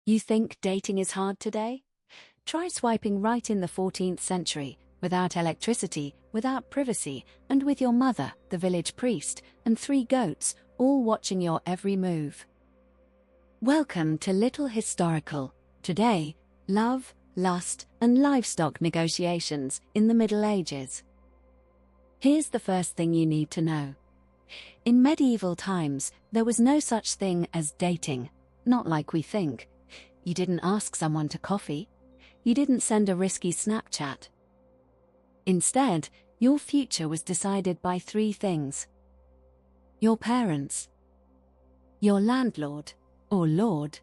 You think dating is hard today? Try swiping right in the 14th century, without electricity, without privacy, and with your mother, the village priest, and 3 goats, all watching your every move. Welcome to Little Historical. Today, love, lust, and livestock negotiations in the Middle Ages. Here's the first thing you need to know. In medieval times, there was no such thing as dating, not like we think. You didn't ask someone to coffee. You didn't send a risky Snapchat. Instead, your future was decided by 3 things. Your parents, your landlord, or lord,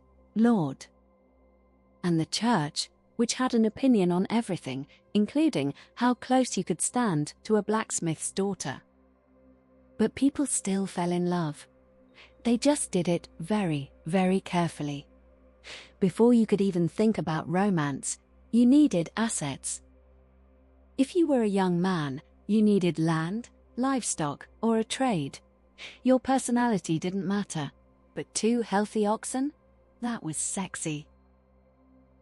and the church, which had an opinion on everything, including how close you could stand to a blacksmith's daughter. But people still fell in love. They just did it very, very carefully. Before you could even think about romance, you needed assets. If you were a young man, you needed land, livestock, or a trade. Your personality didn't matter, but 2 healthy oxen? That was sexy.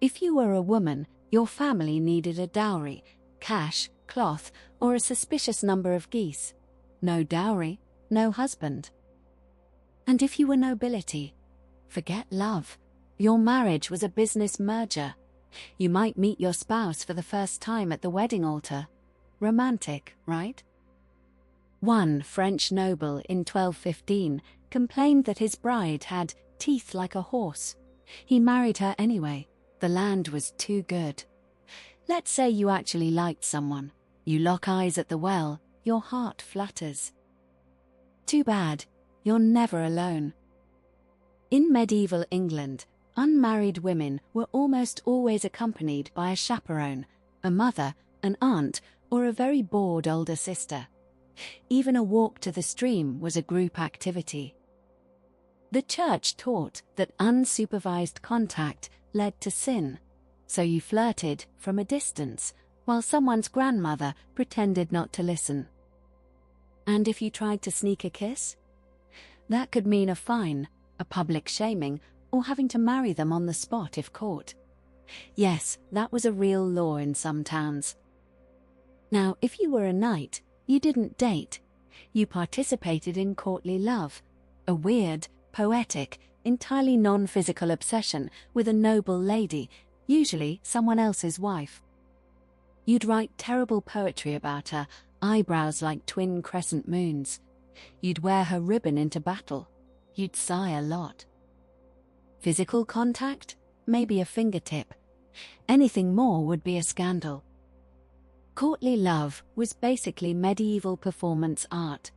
If you were a woman, your family needed a dowry, cash, cloth, or a suspicious number of geese. No dowry, no husband. And if you were nobility, forget love. Your marriage was a business merger. You might meet your spouse for the first time at the wedding altar. Romantic, right? One French noble in 1215 complained that his bride had teeth like a horse. He married her anyway. The land was too good. Let's say you actually liked someone. You lock eyes at the well, your heart flutters. Too bad, you're never alone. In medieval England, unmarried women were almost always accompanied by a chaperone, a mother, an aunt, or a very bored older sister. Even a walk to the stream was a group activity. The church taught that unsupervised contact led to sin, so you flirted from a distance, while someone's grandmother pretended not to listen. And if you tried to sneak a kiss? That could mean a fine, a public shaming, or having to marry them on the spot if caught. Yes, that was a real law in some towns. Now, if you were a knight, you didn't date. You participated in courtly love, a weird, poetic, entirely non-physical obsession with a noble lady, usually someone else's wife. You'd write terrible poetry about her, eyebrows like twin crescent moons. You'd wear her ribbon into battle. You'd sigh a lot. Physical contact? Maybe a fingertip. Anything more would be a scandal. Courtly love was basically medieval performance art.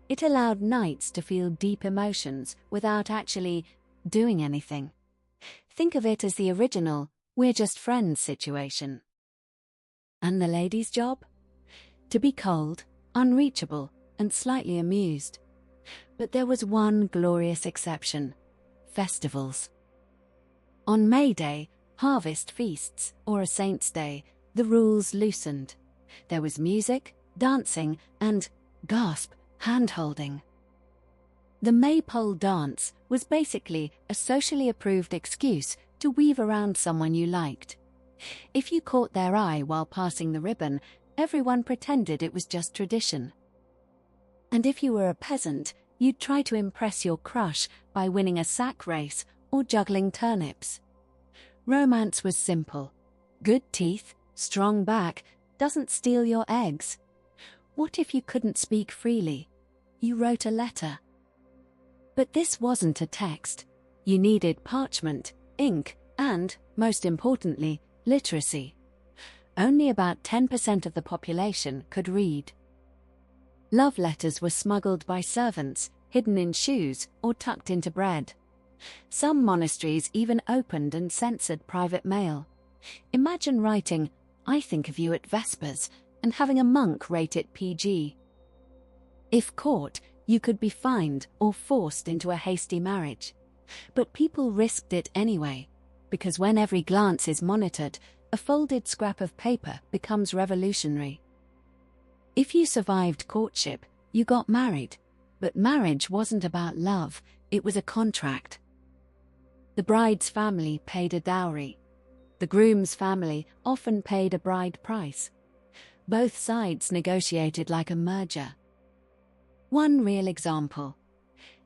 It allowed knights to feel deep emotions without actually doing anything. Think of it as the original, we're just friends situation. And the lady's job? To be cold, unreachable, and slightly amused. But there was one glorious exception. Festivals. On May Day, harvest feasts, or a saint's day, the rules loosened. There was music, dancing, and, gasp, hand-holding. The maypole dance was basically a socially approved excuse to weave around someone you liked. If you caught their eye while passing the ribbon, everyone pretended it was just tradition. And if you were a peasant, you'd try to impress your crush by winning a sack race or juggling turnips. Romance was simple. Good teeth, strong back, doesn't steal your eggs. What if you couldn't speak freely? You wrote a letter. But this wasn't a text. You needed parchment, ink, and, most importantly, literacy. Only about 10% of the population could read. Love letters were smuggled by servants, hidden in shoes, or tucked into bread. Some monasteries even opened and censored private mail. Imagine writing, "I think of you at Vespers," and having a monk rate it PG. If caught, you could be fined or forced into a hasty marriage. But people risked it anyway, because when every glance is monitored, a folded scrap of paper becomes revolutionary. If you survived courtship, you got married. But marriage wasn't about love, it was a contract. The The bride's family paid a dowry. The groom's family often paid a bride price. Both sides negotiated like a merger. One real example.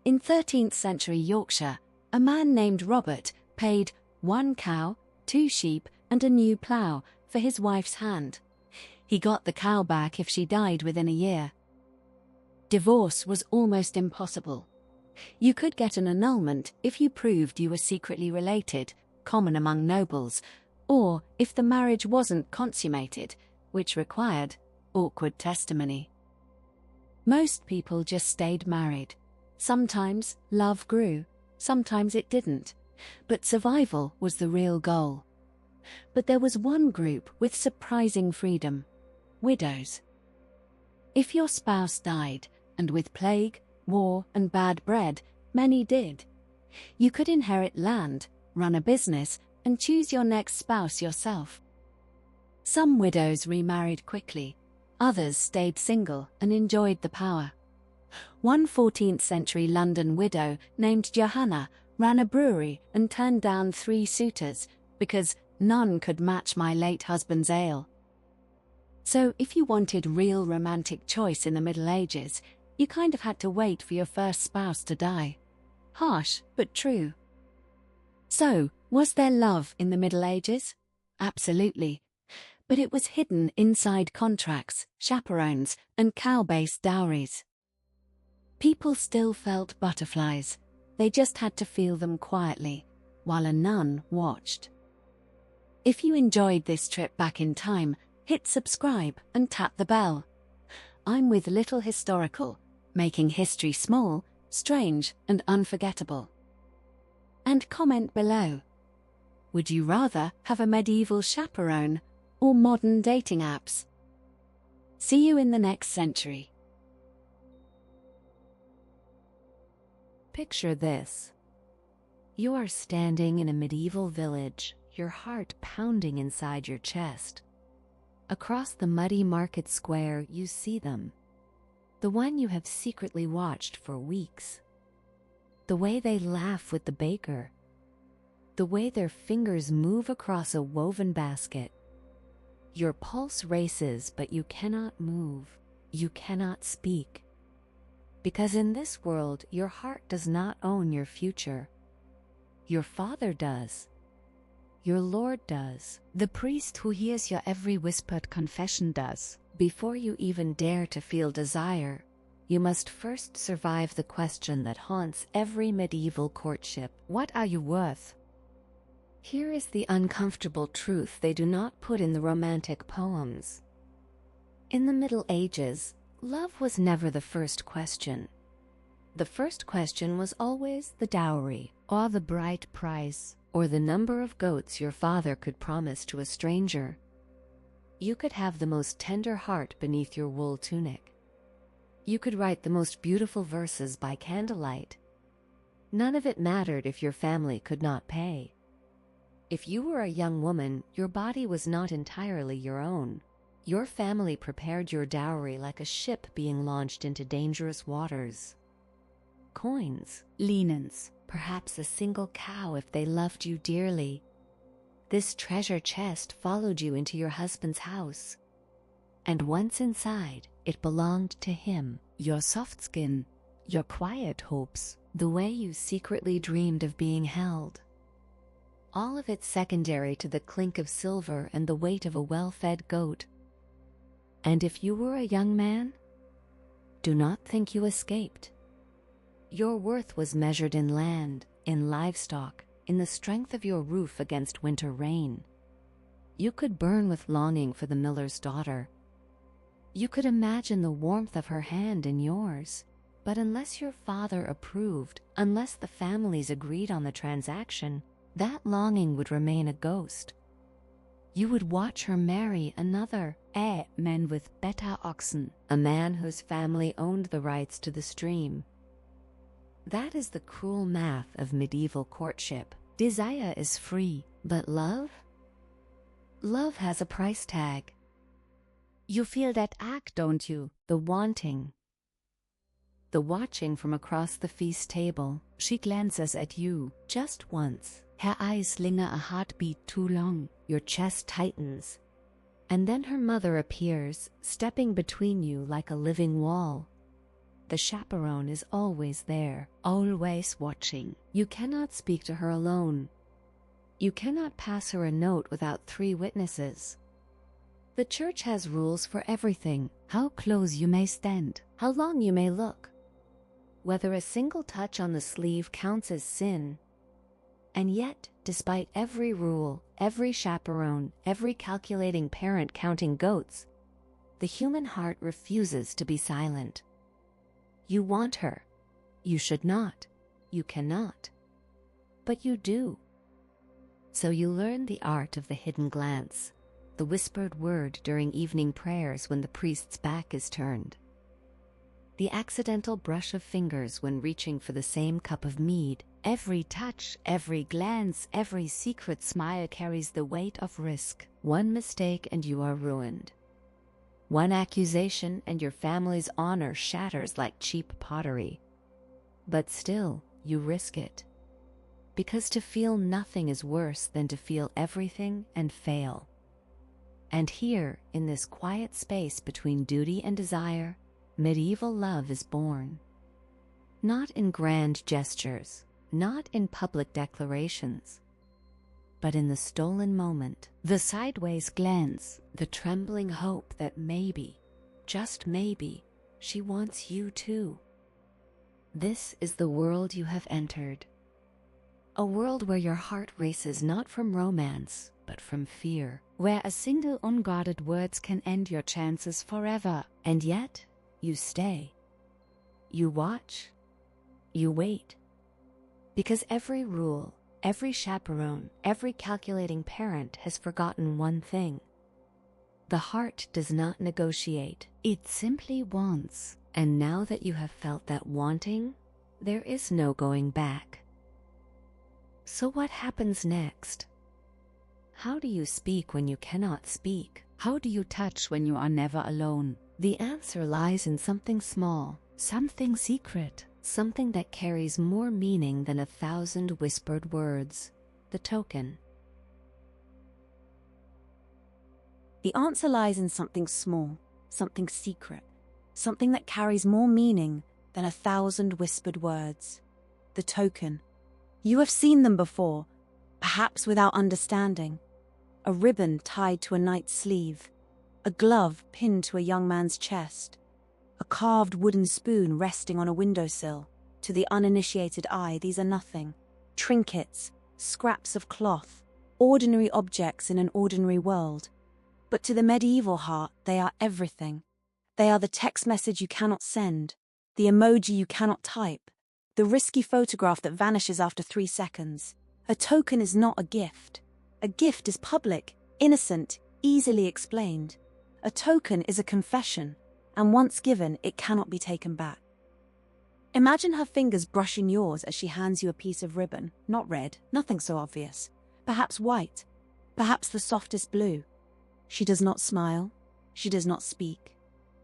In 13th century Yorkshire, a man named Robert paid 1 cow, 2 sheep, and a new plough for his wife's hand. He got the cow back if she died within a year. Divorce was almost impossible. You could get an annulment if you proved you were secretly related, common among nobles, or if the marriage wasn't consummated, which required awkward testimony. Most people just stayed married. Sometimes love grew, sometimes it didn't, but survival was the real goal. But there was one group with surprising freedom: widows. If your spouse died, and with plague, war, and bad bread, many did, you could inherit land, run a business, and choose your next spouse yourself. Some widows remarried quickly, others stayed single and enjoyed the power. One 14th century London widow named Johanna ran a brewery and turned down 3 suitors because none could match my late husband's ale. So if you wanted real romantic choice in the Middle Ages, you kind of had to wait for your first spouse to die. Harsh, but true. So, was there love in the Middle Ages? Absolutely. But it was hidden inside contracts, chaperones, and cow-based dowries. People still felt butterflies. They just had to feel them quietly, while a nun watched. If you enjoyed this trip back in time, hit subscribe and tap the bell. I'm with Little Historical, making history small, strange, and unforgettable. And comment below. Would you rather have a medieval chaperone or modern dating apps? See you in the next century. Picture this. You are standing in a medieval village, your heart pounding inside your chest. Across the muddy market square, you see them. The one you have secretly watched for weeks. The way they laugh with the baker. The way their fingers move across a woven basket. Your pulse races, but you cannot move. You cannot speak. Because in this world, your heart does not own your future. Your Father does. Your Lord does. The priest who hears your every whispered confession does. Before you even dare to feel desire, you must first survive the question that haunts every medieval courtship. What are you worth? Here is the uncomfortable truth they do not put in the romantic poems. In the Middle Ages, love was never the first question. The first question was always the dowry, or the bride price, or the number of goats your father could promise to a stranger. You could have the most tender heart beneath your wool tunic. You could write the most beautiful verses by candlelight. None of it mattered if your family could not pay. If you were a young woman, your body was not entirely your own. Your family prepared your dowry like a ship being launched into dangerous waters. Coins, linens, perhaps a single cow if they loved you dearly. This treasure chest followed you into your husband's house. And once inside, it belonged to him. Your soft skin, your quiet hopes, the way you secretly dreamed of being held. All of it secondary to the clink of silver and the weight of a well-fed goat. And if you were a young man, do not think you escaped. Your worth was measured in land, in livestock, in the strength of your roof against winter rain. You could burn with longing for the miller's daughter. You could imagine the warmth of her hand in yours. But unless your father approved, unless the families agreed on the transaction, that longing would remain a ghost. You would watch her marry another man with better oxen, a man whose family owned the rights to the stream. That is the cruel math of medieval courtship. Desire is free, but love? Love has a price tag. You feel that ache, don't you? The wanting. The watching from across the feast table. She glances at you just once. Her eyes linger a heartbeat too long. Your chest tightens. And then her mother appears, stepping between you like a living wall. The chaperone is always there, always watching. You cannot speak to her alone. You cannot pass her a note without 3 witnesses. The church has rules for everything: how close you may stand, how long you may look, whether a single touch on the sleeve counts as sin. And yet, despite every rule, every chaperone, every calculating parent counting goats, the human heart refuses to be silent. You want her. You should not. You cannot. But you do. So you learn the art of the hidden glance, the whispered word during evening prayers when the priest's back is turned, the accidental brush of fingers when reaching for the same cup of mead. Every touch, every glance, every secret smile carries the weight of risk. One mistake and you are ruined. One accusation and your family's honor shatters like cheap pottery. But still, you risk it. Because to feel nothing is worse than to feel everything and fail. And here, in this quiet space between duty and desire, medieval love is born. Not in grand gestures, not in public declarations, but in the stolen moment, the sideways glance, the trembling hope that maybe, just maybe, she wants you too. This is the world you have entered. A world where your heart races not from romance, but from fear. Where a single unguarded word can end your chances forever. And yet, you stay. You watch. You wait. Because every rule, every chaperone, every calculating parent has forgotten one thing. The heart does not negotiate. It simply wants. And now that you have felt that wanting, there is no going back. So what happens next? How do you speak when you cannot speak? How do you touch when you are never alone? The answer lies in something small, something secret, something that carries more meaning than 1,000 whispered words: the token. The answer lies in something small, something secret, something that carries more meaning than 1,000 whispered words: the token. You have seen them before, perhaps without understanding. A ribbon tied to a knight's sleeve, a glove pinned to a young man's chest, a carved wooden spoon resting on a windowsill. To the uninitiated eye, these are nothing. Trinkets, scraps of cloth, ordinary objects in an ordinary world. But to the medieval heart, they are everything. They are the text message you cannot send, the emoji you cannot type, the risky photograph that vanishes after 3 seconds. A token is not a gift. A gift is public, innocent, easily explained. A token is a confession, and once given, it cannot be taken back. Imagine her fingers brushing yours as she hands you a piece of ribbon, not red, nothing so obvious. Perhaps white, perhaps the softest blue. She does not smile, she does not speak.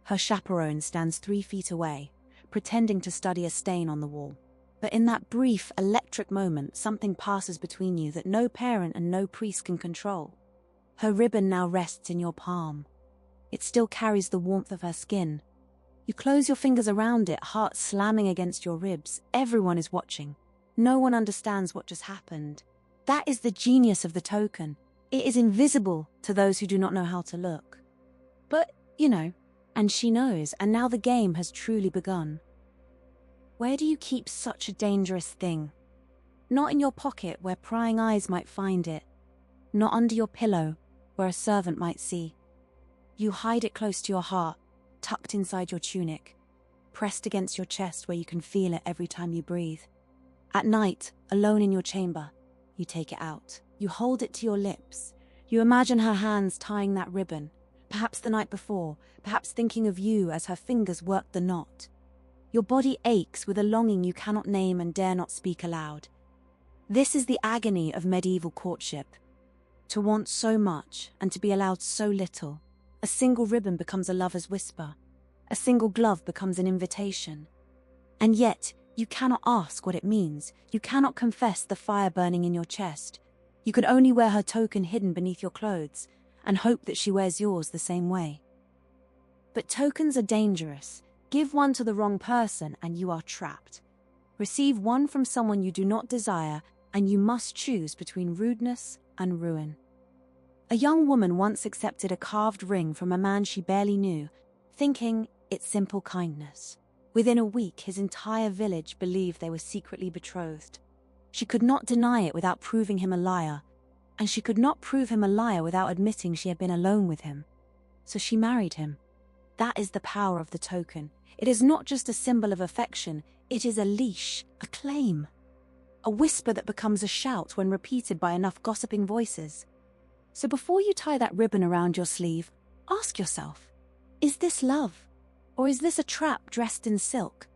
Her chaperone stands 3 feet away, pretending to study a stain on the wall. But in that brief, electric moment, something passes between you that no parent and no priest can control. Her ribbon now rests in your palm. It still carries the warmth of her skin. You close your fingers around it, heart slamming against your ribs. Everyone is watching. No one understands what just happened. That is the genius of the token. It is invisible to those who do not know how to look. But, and she knows, and now the game has truly begun. Where do you keep such a dangerous thing? Not in your pocket where prying eyes might find it. Not under your pillow where a servant might see. You hide it close to your heart, tucked inside your tunic, pressed against your chest where you can feel it every time you breathe. At night, alone in your chamber, you take it out. You hold it to your lips. You imagine her hands tying that ribbon, perhaps the night before, perhaps thinking of you as her fingers work the knot. Your body aches with a longing you cannot name and dare not speak aloud. This is the agony of medieval courtship. To want so much and to be allowed so little. A single ribbon becomes a lover's whisper. A single glove becomes an invitation. And yet, You cannot ask what it means. You cannot confess the fire burning in your chest. You can only wear her token hidden beneath your clothes and hope that she wears yours the same way. But tokens are dangerous. Give one to the wrong person and you are trapped. Receive one from someone you do not desire and you must choose between rudeness and ruin. A young woman once accepted a carved ring from a man she barely knew, thinking it's simple kindness. Within a week, his entire village believed they were secretly betrothed. She could not deny it without proving him a liar, and she could not prove him a liar without admitting she had been alone with him. So she married him. That is the power of the token. It is not just a symbol of affection, it is a leash, a claim. A whisper that becomes a shout when repeated by enough gossiping voices. So before you tie that ribbon around your sleeve, ask yourself, is this love? Or is this a trap dressed in silk?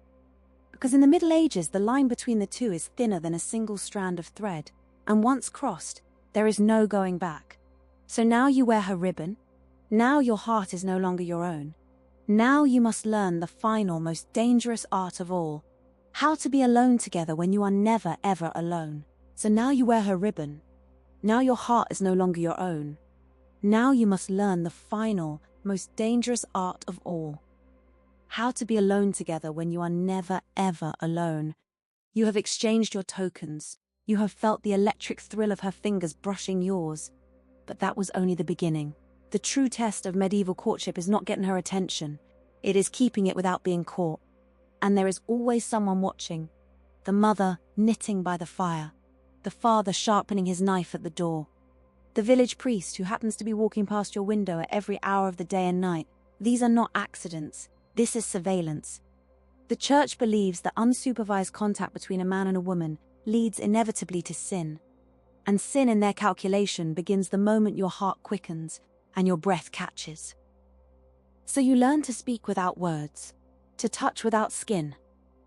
Because in the Middle Ages, the line between the two is thinner than a single strand of thread, and once crossed, there is no going back. So now you wear her ribbon. Now your heart is no longer your own. Now you must learn the final, most dangerous art of all, how to be alone together when you are never, ever alone. So now you wear her ribbon. Now your heart is no longer your own. Now you must learn the final, most dangerous art of all. How to be alone together when you are never, ever alone. You have exchanged your tokens. You have felt the electric thrill of her fingers brushing yours. But that was only the beginning. The true test of medieval courtship is not getting her attention. It is keeping it without being caught. And there is always someone watching. The mother knitting by the fire. The father sharpening his knife at the door. The village priest who happens to be walking past your window at every hour of the day and night. These are not accidents. This is surveillance. The church believes that unsupervised contact between a man and a woman leads inevitably to sin. And sin in their calculation begins the moment your heart quickens and your breath catches. So you learn to speak without words, to touch without skin.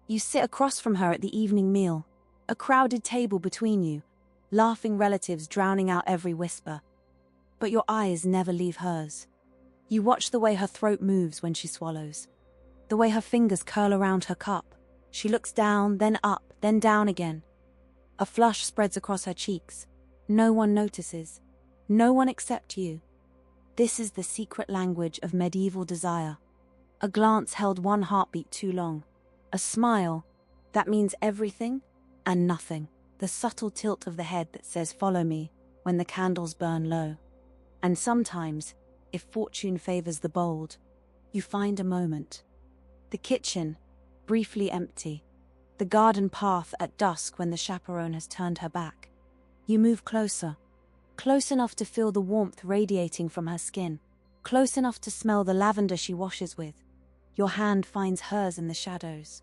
You sit across from her at the evening meal, a crowded table between you, laughing relatives drowning out every whisper. But your eyes never leave hers. You watch the way her throat moves when she swallows, the way her fingers curl around her cup. She looks down, then up, then down again. A flush spreads across her cheeks. No one notices. No one except you. This is the secret language of medieval desire. A glance held one heartbeat too long. A smile, that means everything and nothing. The subtle tilt of the head that says follow me when the candles burn low. And sometimes, if fortune favors the bold, you find a moment. The kitchen, briefly empty. The garden path at dusk when the chaperone has turned her back. You move closer. Close enough to feel the warmth radiating from her skin. Close enough to smell the lavender she washes with. Your hand finds hers in the shadows.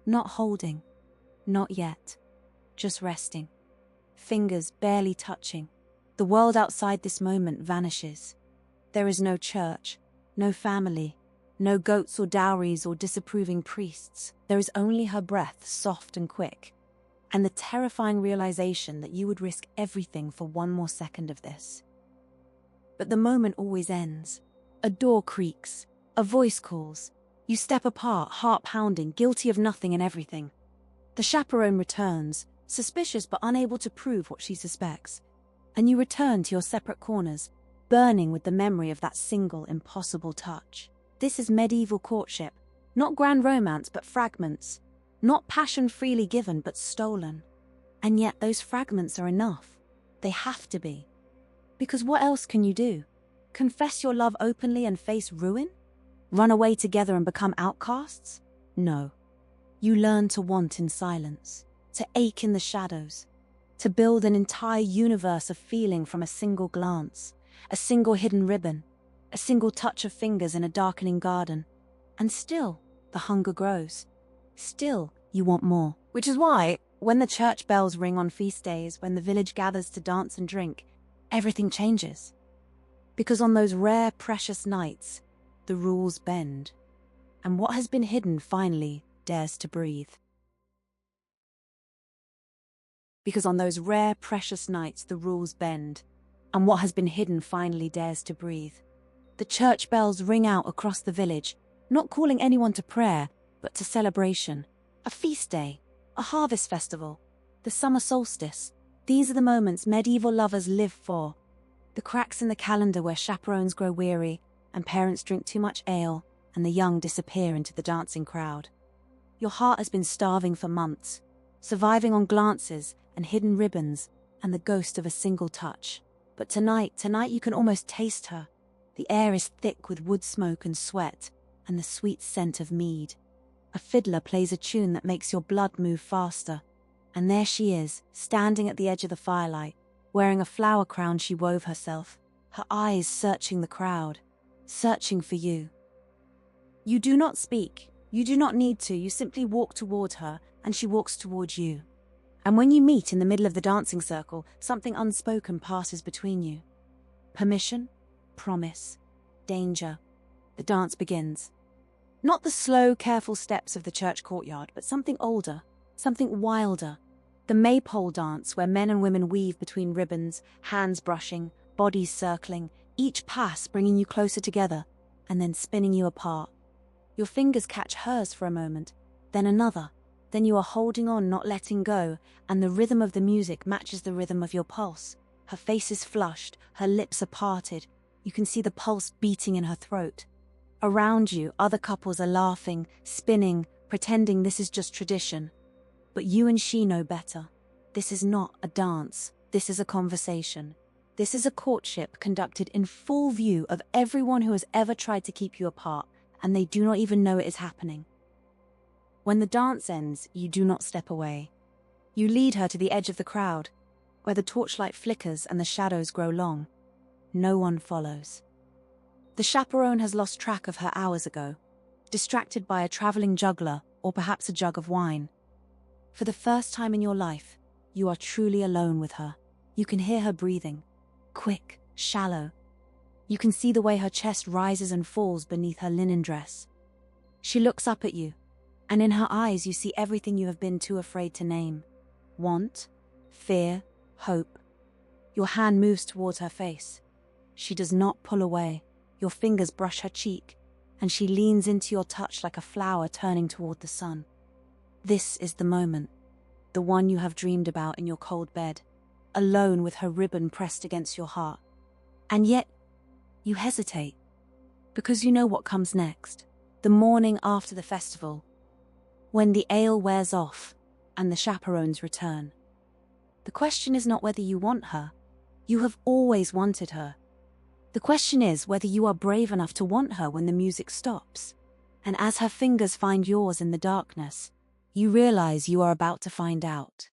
Not holding. Not yet. Just resting. Fingers barely touching. The world outside this moment vanishes. There is no church, no family, no goats or dowries or disapproving priests. There is only her breath, soft and quick, and the terrifying realization that you would risk everything for one more second of this. But the moment always ends. A door creaks. A voice calls. You step apart, heart pounding, guilty of nothing and everything. The chaperone returns, suspicious but unable to prove what she suspects. And you return to your separate corners, burning with the memory of that single, impossible touch. This is medieval courtship. Not grand romance, but fragments. Not passion freely given, but stolen. And yet those fragments are enough. They have to be. Because what else can you do? Confess your love openly and face ruin? Run away together and become outcasts? No. You learn to want in silence, to ache in the shadows, to build an entire universe of feeling from a single glance, a single hidden ribbon, a single touch of fingers in a darkening garden. And still, the hunger grows. Still, you want more. Which is why, when the church bells ring on feast days, when the village gathers to dance and drink, everything changes. Because on those rare, precious nights, the rules bend. And what has been hidden finally dares to breathe. Because on those rare, precious nights, the rules bend. And what has been hidden finally dares to breathe. The church bells ring out across the village, not calling anyone to prayer, but to celebration. A feast day, a harvest festival, the summer solstice. These are the moments medieval lovers live for. The cracks in the calendar where chaperones grow weary and parents drink too much ale and the young disappear into the dancing crowd. Your heart has been starving for months, surviving on glances and hidden ribbons and the ghost of a single touch. But tonight you can almost taste her. The air is thick with wood smoke and sweat and the sweet scent of mead. A fiddler plays a tune that makes your blood move faster. And there she is, standing at the edge of the firelight, wearing a flower crown she wove herself, her eyes searching the crowd, searching for you. You do not speak. You do not need to. You simply walk toward her, and she walks towards you. And when you meet in the middle of the dancing circle, something unspoken passes between you. Permission, promise, danger. The dance begins. Not the slow, careful steps of the church courtyard, but something older, something wilder. The maypole dance where men and women weave between ribbons, hands brushing, bodies circling, each pass bringing you closer together and then spinning you apart. Your fingers catch hers for a moment, then another. Then you are holding on, not letting go, and the rhythm of the music matches the rhythm of your pulse. Her face is flushed, her lips are parted. You can see the pulse beating in her throat. Around you, other couples are laughing, spinning, pretending this is just tradition. But you and she know better. This is not a dance. This is a conversation. This is a courtship conducted in full view of everyone who has ever tried to keep you apart, and they do not even know it is happening. When the dance ends, you do not step away. You lead her to the edge of the crowd, where the torchlight flickers and the shadows grow long. No one follows. The chaperone has lost track of her hours ago, distracted by a traveling juggler or perhaps a jug of wine. For the first time in your life, you are truly alone with her. You can hear her breathing, quick, shallow. You can see the way her chest rises and falls beneath her linen dress. She looks up at you, and in her eyes you see everything you have been too afraid to name. Want, fear, hope. Your hand moves towards her face. She does not pull away. Your fingers brush her cheek, and she leans into your touch like a flower turning toward the sun. This is the moment, the one you have dreamed about in your cold bed, alone with her ribbon pressed against your heart. And yet, you hesitate, because you know what comes next. The morning after the festival, when the ale wears off and the chaperones return. The question is not whether you want her. You have always wanted her. The question is whether you are brave enough to want her when the music stops. And as her fingers find yours in the darkness, you realize you are about to find out.